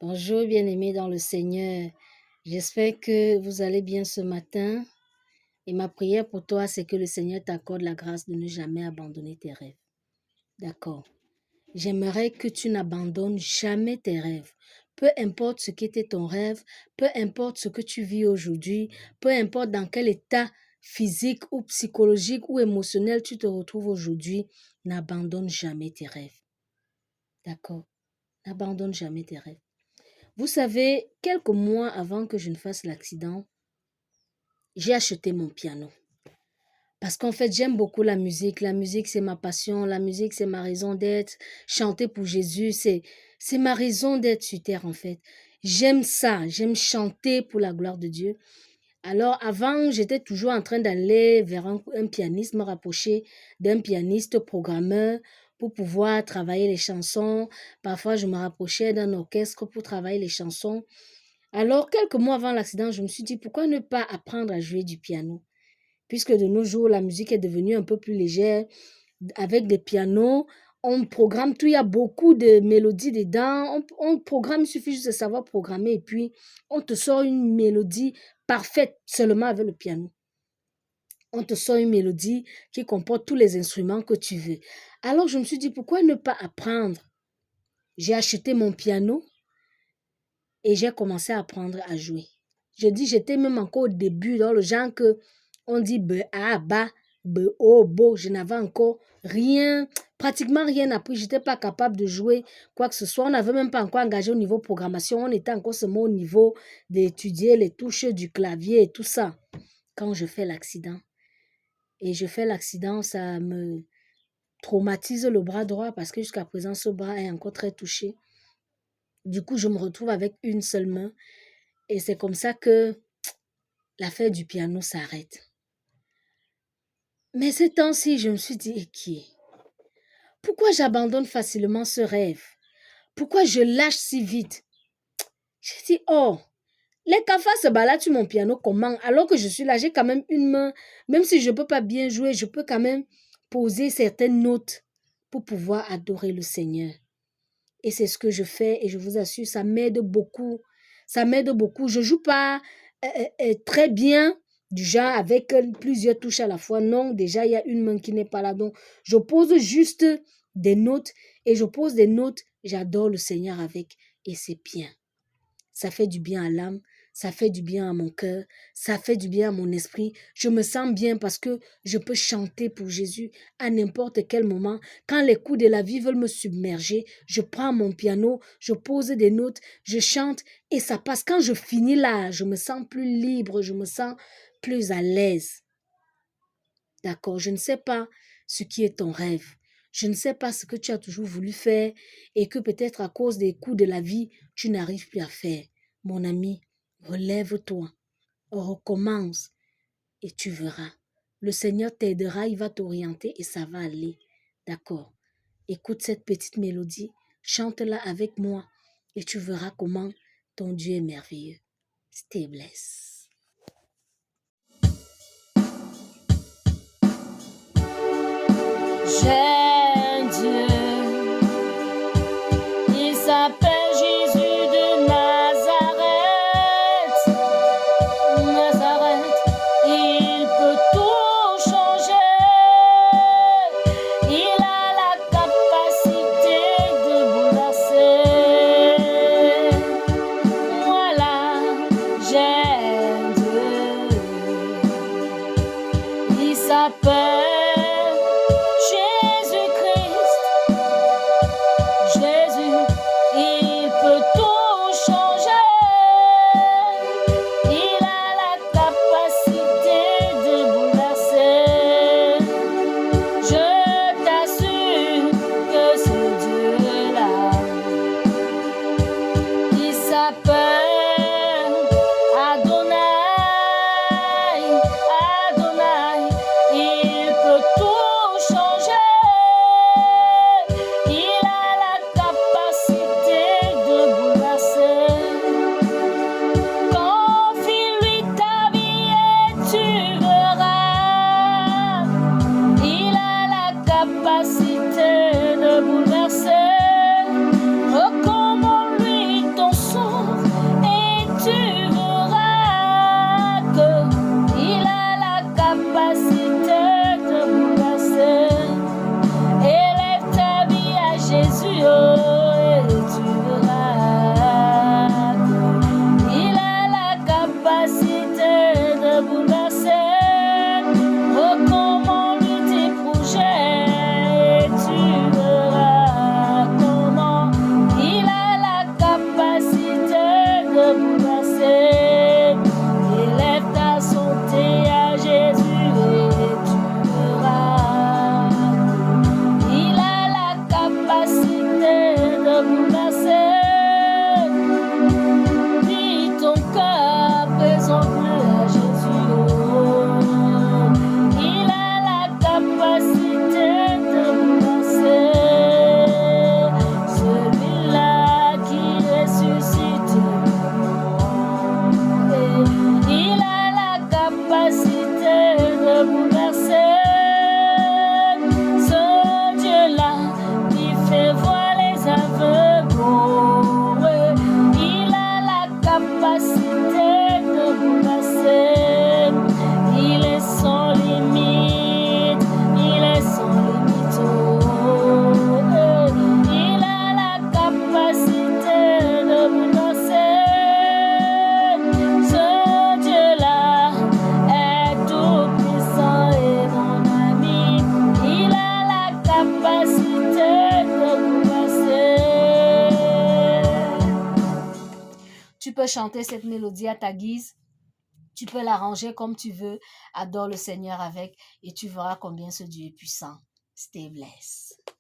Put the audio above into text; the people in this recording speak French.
Bonjour bien-aimés dans le Seigneur. J'espère que vous allez bien ce matin. Et ma prière pour toi, c'est que le Seigneur t'accorde la grâce de ne jamais abandonner tes rêves. D'accord. J'aimerais que tu n'abandonnes jamais tes rêves. Peu importe ce qu'était ton rêve, peu importe ce que tu vis aujourd'hui, peu importe dans quel état physique ou psychologique ou émotionnel tu te retrouves aujourd'hui, n'abandonne jamais tes rêves. D'accord. N'abandonne jamais tes rêves. Vous savez, quelques mois avant que je ne fasse l'accident, j'ai acheté mon piano. Parce qu'en fait, j'aime beaucoup la musique. La musique, c'est ma passion. La musique, c'est ma raison d'être. Chanter pour Jésus, c'est ma raison d'être sur terre, en fait. J'aime ça. J'aime chanter pour la gloire de Dieu. Alors, avant, j'étais toujours en train d'aller vers un pianiste, me rapprocher d'un pianiste programmeur pour pouvoir travailler les chansons. Parfois, je me rapprochais d'un orchestre pour travailler les chansons. Alors, quelques mois avant l'accident, je me suis dit, pourquoi ne pas apprendre à jouer du piano? Puisque de nos jours, la musique est devenue un peu plus légère. Avec des pianos, on programme tout, il y a beaucoup de mélodies dedans. On programme, il suffit juste de savoir programmer et puis on te sort une mélodie parfaite seulement avec le piano. On te sort une mélodie qui comporte tous les instruments que tu veux. Alors, je me suis dit, pourquoi ne pas apprendre? J'ai acheté mon piano et j'ai commencé à apprendre à jouer. Je dis, j'étais même encore au début, dans le genre que on dit be, a, ba, be, o, bo. Je n'avais encore rien, pratiquement rien appris. Je n'étais pas capable de jouer quoi que ce soit. On n'avait même pas encore engagé au niveau programmation. On était encore seulement au niveau d'étudier les touches du clavier et tout ça. Quand je fais l'accident. Et je fais l'accident, ça me traumatise le bras droit parce que jusqu'à présent, ce bras est encore très touché. Du coup, je me retrouve avec une seule main. Et c'est comme ça que l'affaire du piano s'arrête. Mais ces temps-ci, je me suis dit, pourquoi j'abandonne facilement ce rêve? Pourquoi je lâche si vite? J'ai dit, oh, les cafards se baladent sur mon piano comment? Alors que je suis là, j'ai quand même une main. Même si je ne peux pas bien jouer, je peux quand même poser certaines notes pour pouvoir adorer le Seigneur. Et c'est ce que je fais et je vous assure, ça m'aide beaucoup. Ça m'aide beaucoup. Je ne joue pas très bien, du genre avec plusieurs touches à la fois. Non, déjà, il y a une main qui n'est pas là. Donc, je pose juste des notes et je pose des notes. J'adore le Seigneur avec et c'est bien. Ça fait du bien à l'âme, ça fait du bien à mon cœur, ça fait du bien à mon esprit. Je me sens bien parce que je peux chanter pour Jésus à n'importe quel moment. Quand les coups de la vie veulent me submerger, je prends mon piano, je pose des notes, je chante et ça passe. Quand je finis là, je me sens plus libre, je me sens plus à l'aise. D'accord, je ne sais pas ce qui est ton rêve. Je ne sais pas ce que tu as toujours voulu faire et que peut-être à cause des coups de la vie, tu n'arrives plus à faire. Mon ami, relève-toi, recommence et tu verras. Le Seigneur t'aidera, il va t'orienter et ça va aller. D'accord. Écoute cette petite mélodie, chante-la avec moi et tu verras comment ton Dieu est merveilleux. Stay blessed. J'ai un Dieu, il s'appelle Jésus de Nazareth. Nazareth, il peut tout changer. Il a la capacité de bouleverser. Voilà, j'ai un Dieu, il s'appelle Jésus peux chanter cette mélodie à ta guise. Tu peux l'arranger comme tu veux. Adore le Seigneur avec et tu verras combien ce Dieu est puissant. Stay blessed.